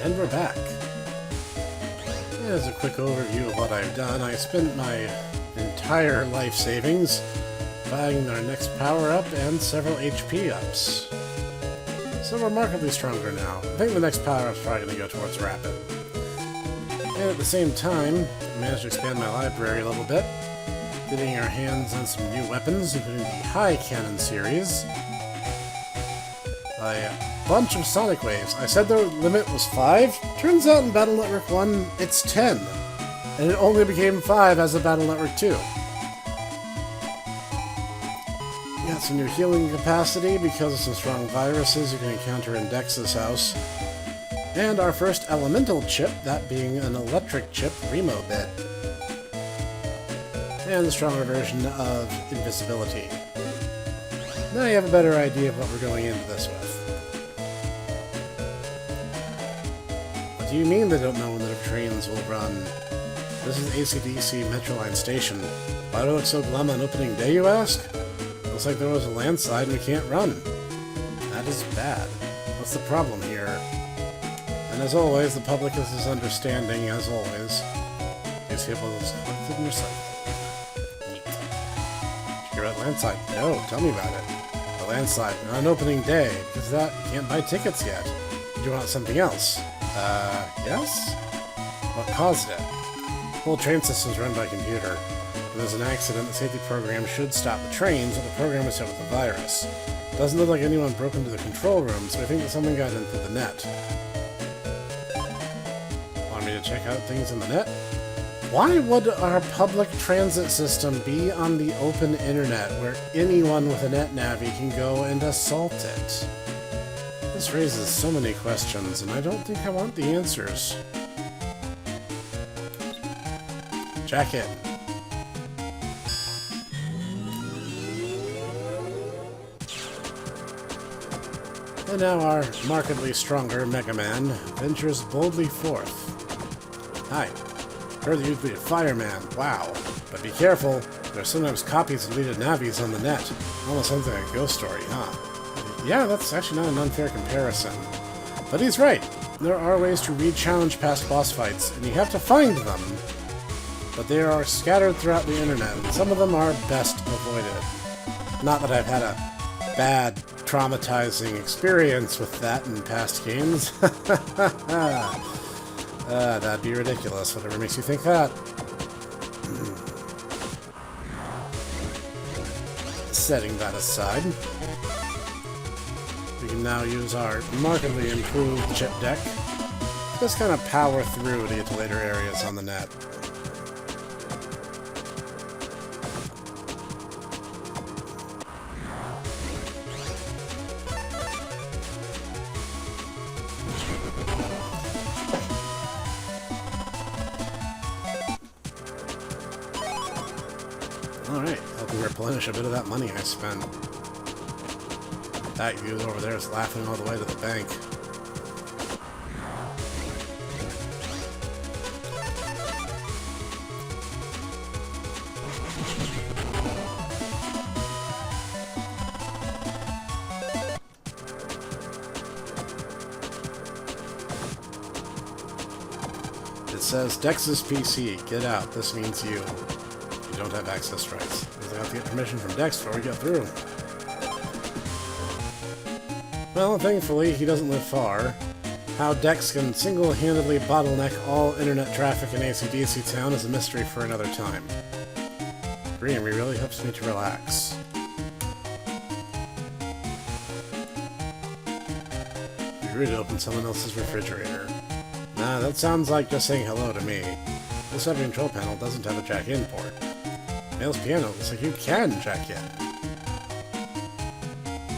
And we're back. Here's a quick overview of what I've done. I spent my entire life savings buying our next power-up and several HP ups. So we're remarkably stronger now. I think the next power-up's probably going to go towards Rapid. And at the same time, I managed to expand my library a little bit, getting our hands on some new weapons, including the High Cannon series. A bunch of Sonic Waves. I said the limit was 5. Turns out in Battle Network 1, it's 10. And it only became 5 as of Battle Network 2. Got some new healing capacity because of some strong viruses you can encounter in Dex's house. And our first elemental chip, that being an electric chip, Remo Bit. And the stronger version of invisibility. Now you have a better idea of what we're going into this with. What do you mean they don't know when the trains will run? This is AC/DC Metroline station. Why do I look so glum on opening day, you ask? Looks like there was a landslide and we can't run. That is bad. What's the problem here? And as always, the public is as understanding as always. These people is collected and recycled. Neat. Did you hear about landslide? No, tell me about it. A landslide on opening day. Because of that, you can't buy tickets yet. Did you want something else? Yes? What caused it? The whole train system's run by computer. If there's an accident, the safety program should stop the trains, but the program is hit with a virus. Doesn't look like anyone broke into the control room, so I think that someone got in through the net. Want me to check out things in the net? Why would our public transit system be on the open internet where anyone with a net navi can go and assault it? This raises so many questions, and I don't think I want the answers. Jack in. And now our markedly stronger MegaMan ventures boldly forth. Hi. Heard that you'd be a fireman. Wow. But be careful. There's sometimes copies of deleted navis on the net. Almost sounds like a ghost story, huh? Yeah, that's actually not an unfair comparison. But he's right. There are ways to re-challenge past boss fights, and you have to find them. But they are scattered throughout the internet, and some of them are best avoided. Not that I've had a bad, traumatizing experience with that in past games. That'd be ridiculous, whatever makes you think that. Setting that aside, we can now use our markedly improved chip deck to just kind of power through to get to later areas on the net. Alright, helping replenish a bit of that money I spent. That dude over there is laughing all the way to the bank. It says, Dex's PC, get out. This means you. You don't have access rights. Because I have to get permission from Dex before we get through. Well, thankfully, he doesn't live far. How Dex can single-handedly bottleneck all internet traffic in AC/DC Town is a mystery for another time. Greenery really helps me to relax. Be rude to open someone else's refrigerator. Nah, that sounds like just saying hello to me. This heavy control panel doesn't have a jack-in port. Mail's piano looks like you can jack in.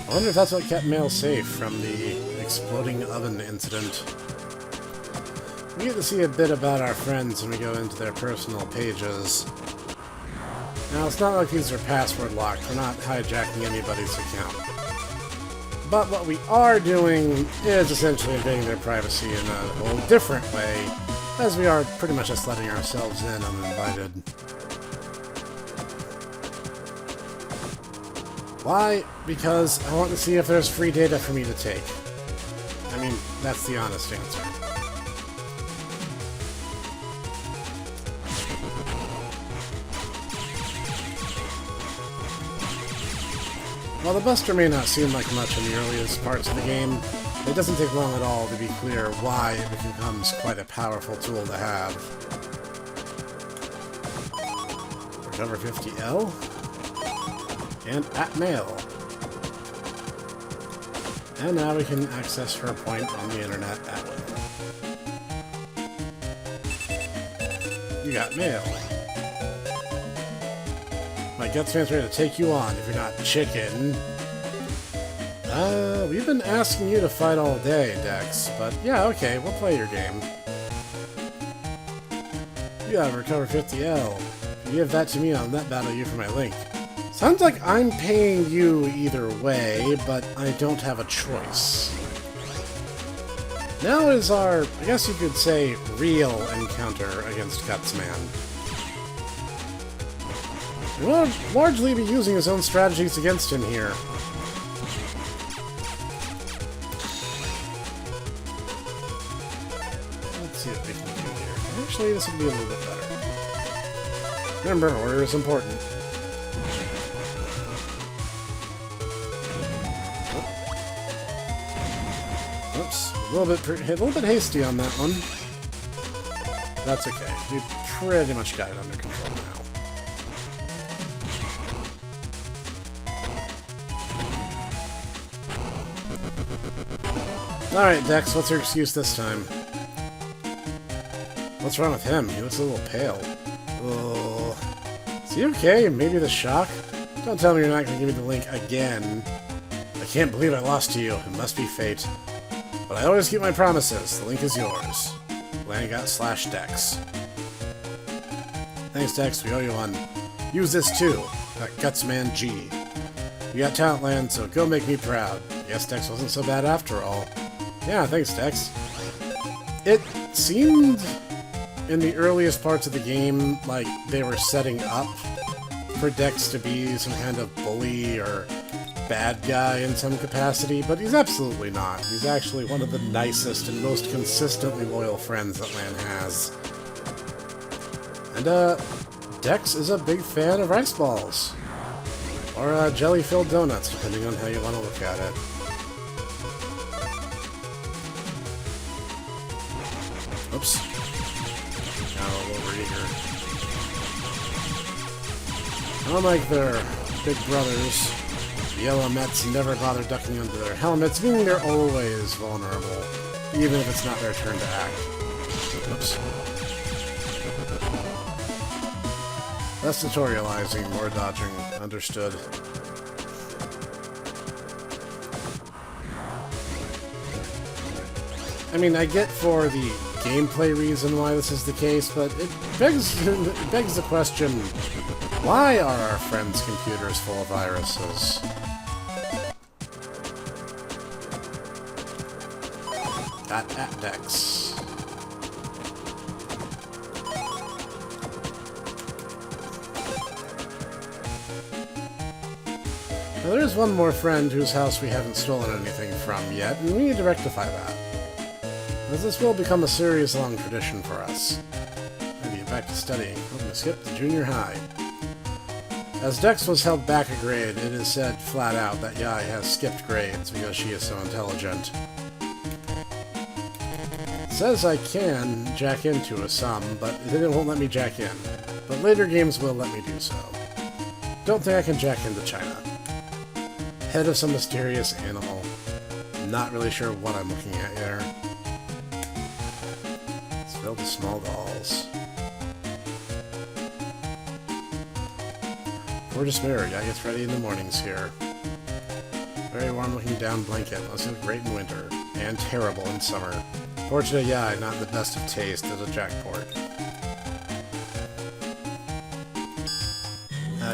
I wonder if that's what kept Mail safe from the exploding oven incident. We get to see a bit about our friends when we go into their personal pages. Now, it's not like these are password locked. We're not hijacking anybody's account. But what we are doing is essentially invading their privacy in a whole different way, as we are pretty much just letting ourselves in uninvited. Why? Because I want to see if there's free data for me to take. I mean, that's the honest answer. While the Buster may not seem like much in the earliest parts of the game, it doesn't take long at all to be clear why it becomes quite a powerful tool to have. Recover 50L. And at mail. And now we can access her point on the internet at will. You got mail. My Gutsman's ready to take you on if you're not chicken. We've been asking you to fight all day, Dex, but yeah, okay, we'll play your game. You gotta recover 50L. You give that to me, I'll net battle you for my link. Sounds like I'm paying you either way, but I don't have a choice. Now is our, I guess you could say, real encounter against Gutsman. He will largely be using his own strategies against him here. Let's see what we can do here. Actually, this would be a little bit better. Remember, order is important. Oops, a little bit hasty on that one. That's okay. We pretty much got it under control now. Alright, Dex, what's your excuse this time? What's wrong with him? He looks a little pale. Oh. Is he okay? Maybe the shock? Don't tell me you're not going to give me the link again. I can't believe I lost to you. It must be fate. But I always keep my promises. The link is yours. Lan./Dex. Thanks, Dex. We owe you one. Use this too. That Gutsman G. You got talent, Lan, so go make me proud. Guess Dex wasn't so bad after all. Yeah, thanks, Dex. It seemed in the earliest parts of the game like they were setting up for Dex to be some kind of bully or bad guy in some capacity, but he's absolutely not. He's actually one of the nicest and most consistently loyal friends that Lan has. And, Dex is a big fan of rice balls. Or, jelly-filled donuts, depending on how you want to look at it. Oops. Now a little overeager. Unlike their big brothers, the Yellow Mets never bother ducking under their helmets, meaning they're always vulnerable, even if it's not their turn to act. Oops. Less tutorializing, more dodging. Understood. I mean, I get for the gameplay reason why this is the case, but it begs the question, why are our friends' computers full of viruses? At Dex. Now, there is one more friend whose house we haven't stolen anything from yet, and we need to rectify that. As this will become a serious long tradition for us. I need to get back to studying. I'm going to skip to junior high. As Dex was held back a grade, it is said flat out that Yai has skipped grades because she is so intelligent. It says I can jack into a some, but it won't let me jack in. But later games will let me do so. Don't think I can jack into China. Head of some mysterious animal. Not really sure what I'm looking at here. It's filled with small dolls. Gorgeous mirror, yeah, gets ready in the mornings here. Very warm looking down blanket. Must look great in winter. And terrible in summer. Fortunate, yeah, not the best of taste as a jackport.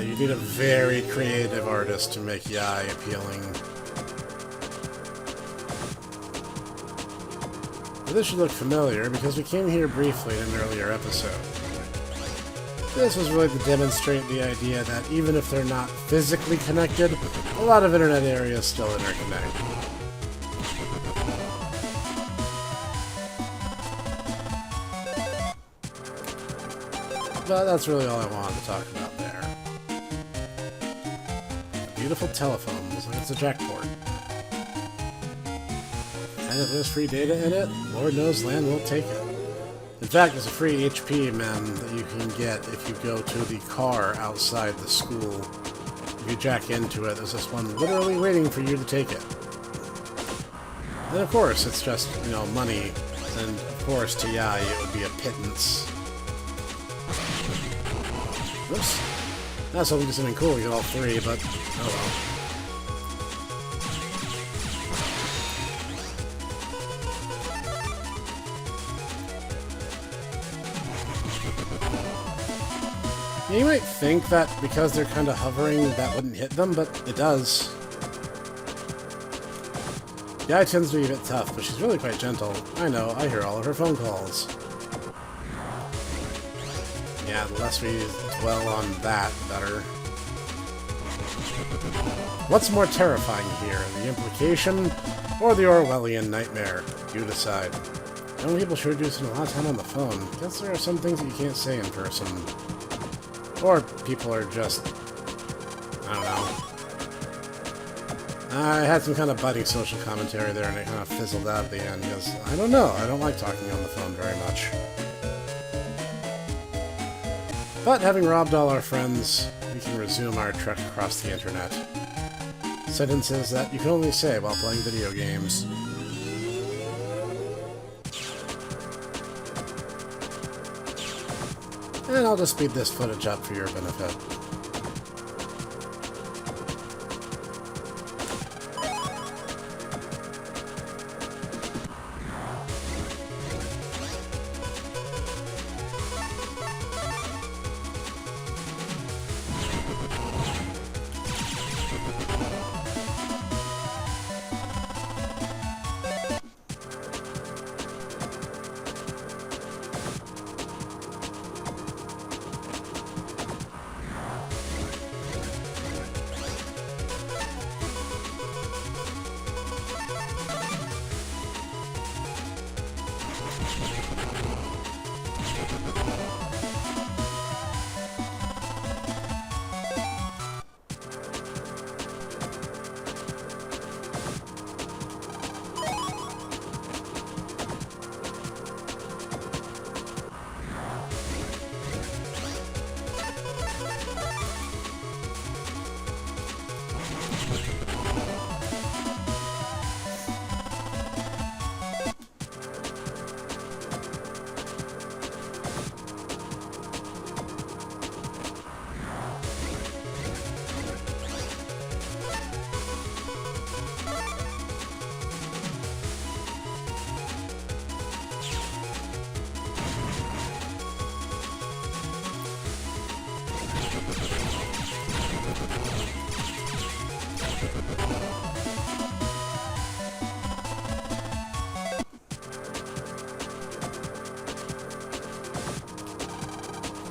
You need a very creative artist to make Yai appealing. But this should look familiar, because we came here briefly in an earlier episode. This was really to demonstrate the idea that even if they're not physically connected, a lot of internet areas still interconnect. But that's really all I wanted to talk about there. beautiful telephone. Looks like it's a jackport. And if there's free data in it, Lord knows Lan will take it. In fact, there's a free HP mem that you can get if you go to the car outside the school. If you jack into it, there's this one literally waiting for you to take it. And of course, it's just, you know, money. And of course, to Yai, it would be a pittance. Whoops. That's hoping to do something cool to get all three, but oh well. You might think that because they're kind of hovering, that wouldn't hit them, but it does. Yai tends to be a bit tough, but she's really quite gentle. I know, I hear all of her phone calls. Yeah, the less we dwell on that, the better. What's more terrifying here, the implication or the Orwellian nightmare? You decide. Young people sure do spend a lot of time on the phone. Guess there are some things that you can't say in person. Or people are just... I don't know. I had some kind of budding social commentary there, and it kind of fizzled out at the end, because, I don't know, I don't like talking on the phone very much. But having robbed all our friends, we can resume our trek across the internet. Sentences that you can only say while playing video games. And I'll just speed this footage up for your benefit.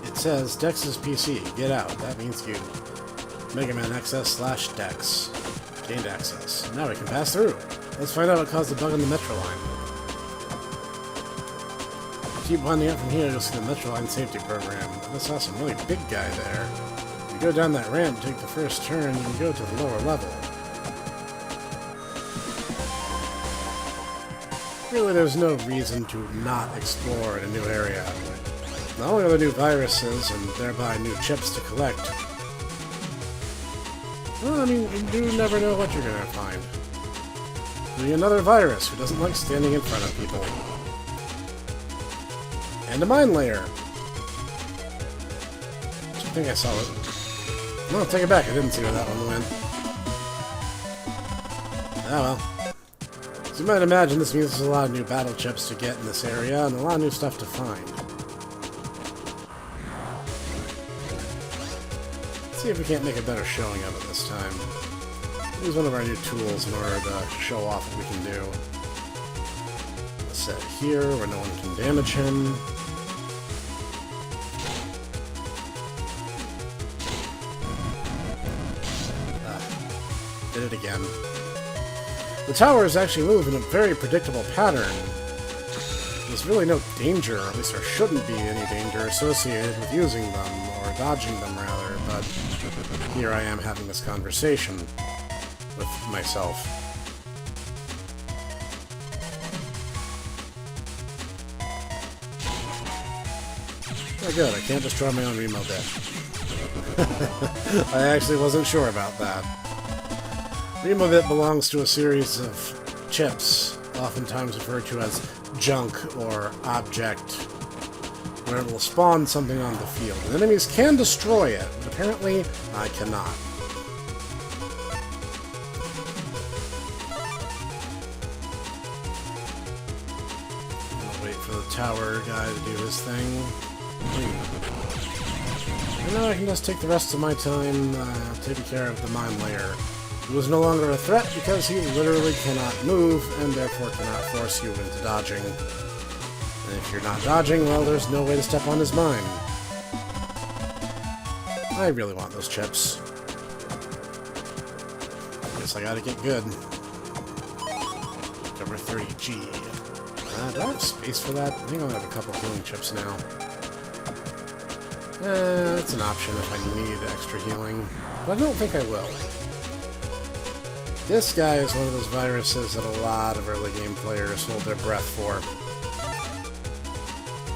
It says Dex's PC. Get out. That means you. MegaMan access/Dex. Gained access. Now we can pass through. Let's find out what caused the bug on the Metroline. Keep winding up from here, you'll see the Metroline safety program. I saw some really big guy there. If you go down that ramp, take the first turn, you can go to the lower level. Really, there's no reason to not explore in a new area. Not only are there new viruses, and thereby new chips to collect, well, I mean, you do never know what you're gonna find. There'll be another virus who doesn't like standing in front of people. And a mine layer! I think I saw it. No, take it back, I didn't see where that one went. Oh well. As you might imagine, this means there's a lot of new battle chips to get in this area, and a lot of new stuff to find. Let's see if we can't make a better showing of it this time. Use one of our new tools in order to show off what we can do. Let's set it here where no one can damage him. Did it again. The towers actually move in a very predictable pattern. there's really no danger, or at least there shouldn't be any danger associated with using them, or dodging them rather, but here I am having this conversation with myself. Oh good, I can't destroy my own remote deck. I actually wasn't sure about that. Remobit belongs to a series of chips, oftentimes referred to as junk or object, where it will spawn something on the field. And enemies can destroy it, but apparently I cannot. I'll wait for the tower guy to do his thing. And now I can just take the rest of my time taking care of the mine layer. He was no longer a threat because he literally cannot move and therefore cannot force you into dodging. And if you're not dodging, well, there's no way to step on his mine. I really want those chips. Guess I gotta get good. Cover 30G. Do I have space for that? I think I'll have a couple healing chips now. It's an option if I need extra healing, but I don't think I will. This guy is one of those viruses that a lot of early game players hold their breath for.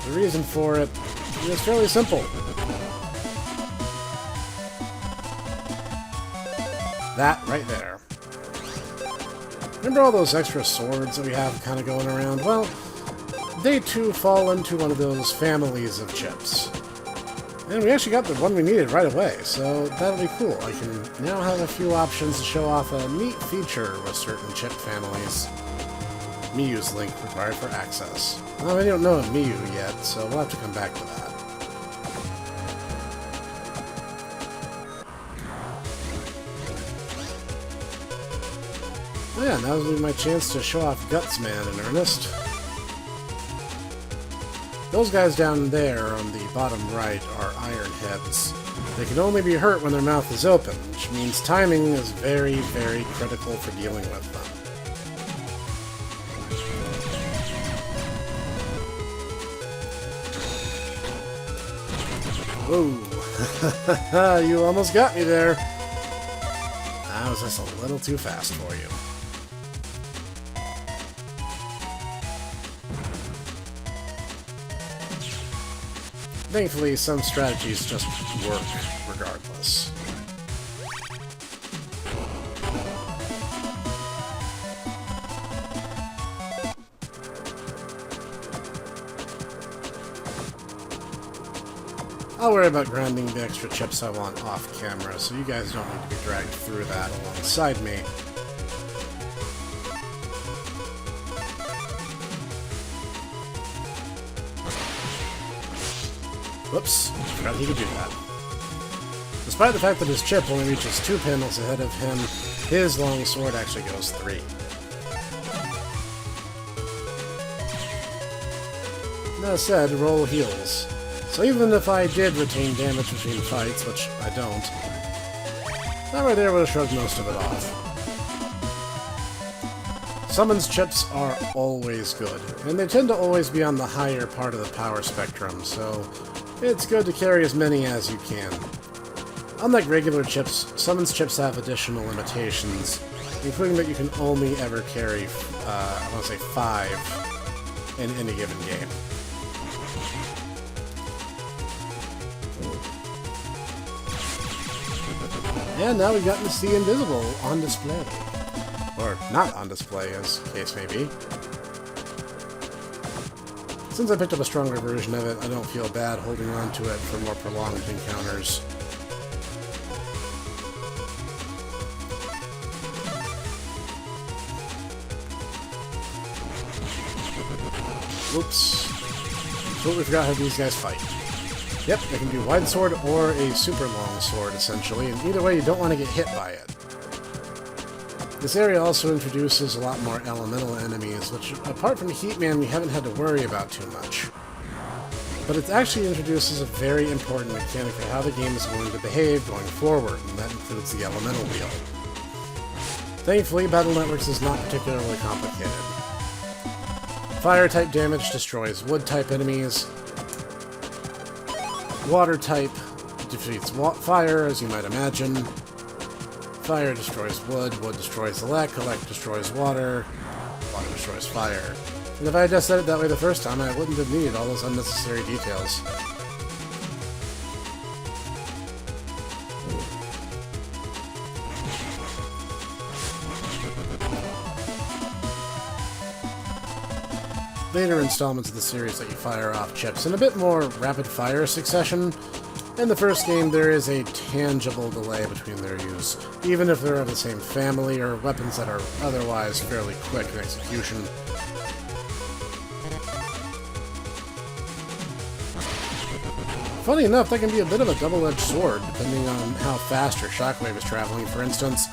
The reason for it is fairly simple. That right there. Remember all those extra swords that we have kind of going around? Well, they too fall into one of those families of chips. And we actually got the one we needed right away, so that'll be cool. I can now have a few options to show off a neat feature with certain chip families. Miyu's link required for access. Well, we don't know a Miyu yet, so we'll have to come back to that. Oh yeah, now's my chance to show off Gutsman in earnest. Those guys down there on the bottom right are iron heads. They can only be hurt when their mouth is open, which means timing is very, very critical for dealing with them. Whoa! You almost got me there! I was just a little too fast for you. Thankfully, some strategies just work regardless. I'll worry about grinding the extra chips I want off camera, so you guys don't need to be dragged through that alongside me. Whoops, forgot he could do that. Despite the fact that his chip only reaches 2 panels ahead of him, his long sword actually goes 3. That said, roll heals. So even if I did retain damage between fights, which I don't, that right there would have shrugged most of it off. Summons chips are always good, and they tend to always be on the higher part of the power spectrum, so it's good to carry as many as you can. Unlike regular chips, summons chips have additional limitations, including that you can only ever carry, I want to say 5 in any given game. And now we've gotten to see Invisible on display. Or not on display, as the case may be. Since I picked up a stronger version of it, I don't feel bad holding on to it for more prolonged encounters. Whoops. Totally forgot how these guys fight. Yep, they can do wide sword or a super long sword, essentially, and either way you don't want to get hit by it. This area also introduces a lot more elemental enemies, which, apart from Heatman, we haven't had to worry about too much. But it actually introduces a very important mechanic for how the game is going to behave going forward, and that includes the elemental wheel. Thankfully, Battle Networks is not particularly complicated. Fire-type damage destroys wood-type enemies. Water-type defeats fire, as you might imagine. Fire destroys wood, wood destroys elect destroys water, water destroys fire. And if I had just said it that way the first time, I wouldn't have needed all those unnecessary details. Later installments of the series let you fire off chips in a bit more rapid-fire succession. In the first game, there is a tangible delay between their use, even if they're of the same family or weapons that are otherwise fairly quick in execution. Funny enough, that can be a bit of a double-edged sword, depending on how fast your shockwave is traveling. For instance,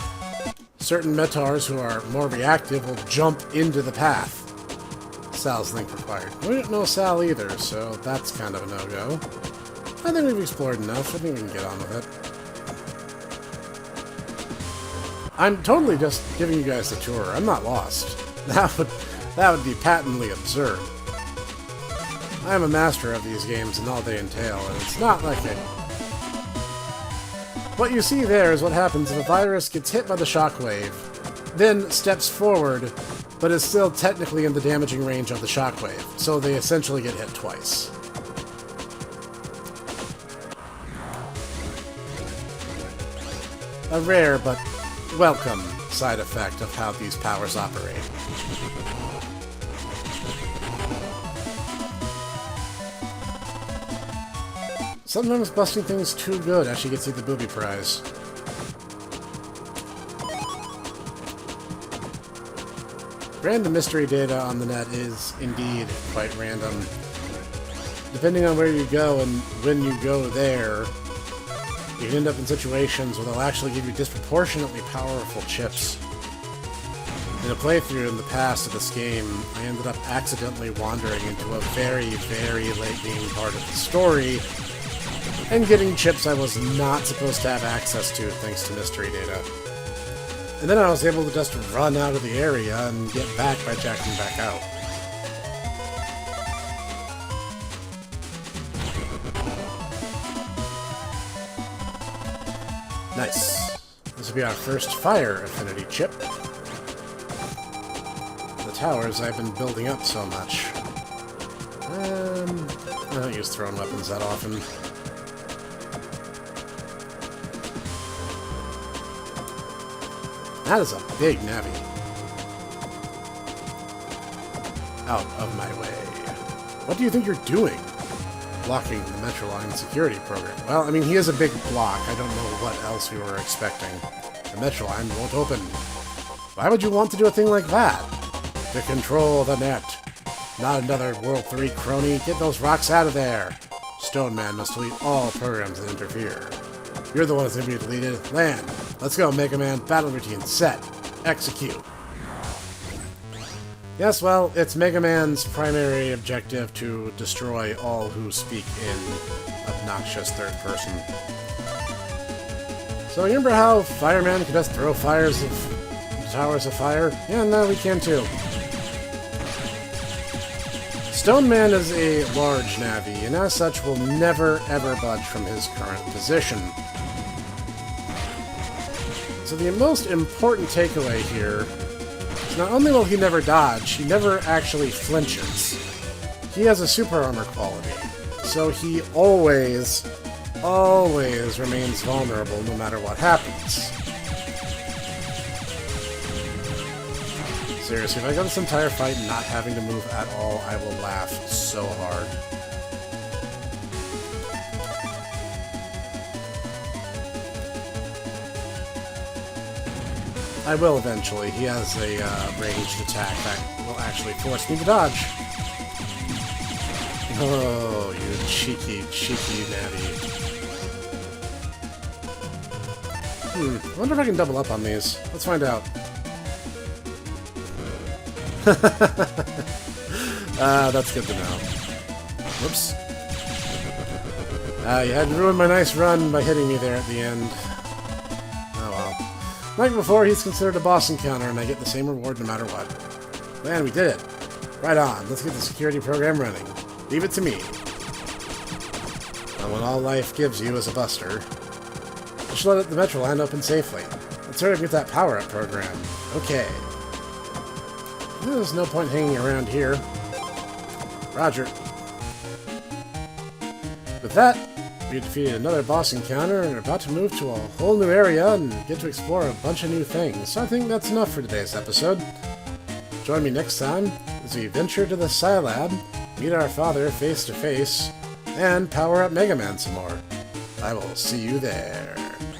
certain Metars who are more reactive will jump into the path. Sal's link required. We don't know Sal either, so that's kind of a no-go. I think we've explored enough. I think we can get on with it. I'm totally just giving you guys the tour. I'm not lost. That would be patently absurd. I am a master of these games and all they entail, and it's not like it. What you see there is what happens if a virus gets hit by the shockwave, then steps forward, but is still technically in the damaging range of the shockwave, so they essentially get hit twice. A rare but welcome side effect of how these powers operate. Sometimes busting things too good actually gets you the booby prize. Random mystery data on the net is indeed quite random. Depending on where you go and when you go there, you can end up in situations where they'll actually give you disproportionately powerful chips. In a playthrough in the past of this game, I ended up accidentally wandering into a very, very late game part of the story and getting chips I was not supposed to have access to thanks to mystery data. And then I was able to just run out of the area and get back by jacking back out. Nice. This will be our first fire affinity chip. The towers I've been building up so much. I don't use thrown weapons that often. That is a big navi. Out of my way. What do you think you're doing? Blocking the Metroline security program. Well, I mean, he is a big block. I don't know what else you were expecting. The Metroline won't open. Why would you want to do a thing like that? To control the net. Not another World 3 crony. Get those rocks out of there. Stone Man must delete all programs that interfere. You're the one that's going to be deleted. Lan, let's go. MegaMan Battle Routine. Set. Execute. Yes, well, it's MegaMan's primary objective to destroy all who speak in obnoxious third person. So you remember how Fireman could just throw towers of fire? Yeah, no, we can too. Stone Man is a large navi, and as such will never ever budge from his current position. So the most important takeaway here is not only will he never dodge, he never actually flinches. He has a super armor quality, so he always remains vulnerable no matter what happens. Seriously, if I go this entire fight not having to move at all, I will laugh so hard. I will eventually. He has a ranged attack that will actually force me to dodge. Oh, you cheeky, cheeky natty. I wonder if I can double up on these. Let's find out. That's good to know. Whoops. You had ruined my nice run by hitting me there at the end. Oh well. Like before, he's considered a boss encounter, and I get the same reward no matter what. Man, we did it. Right on, let's get the security program running. Leave it to me. And what all life gives you is a buster. I should let the Metroline open safely. Let's hurry up and get that power-up program. Okay. There's no point hanging around here. Roger. With that, we defeated another boss encounter and are about to move to a whole new area and get to explore a bunch of new things. So I think that's enough for today's episode. Join me next time as we venture to the Scilab, meet our father face to face, and power up Mega Man some more. I will see you there.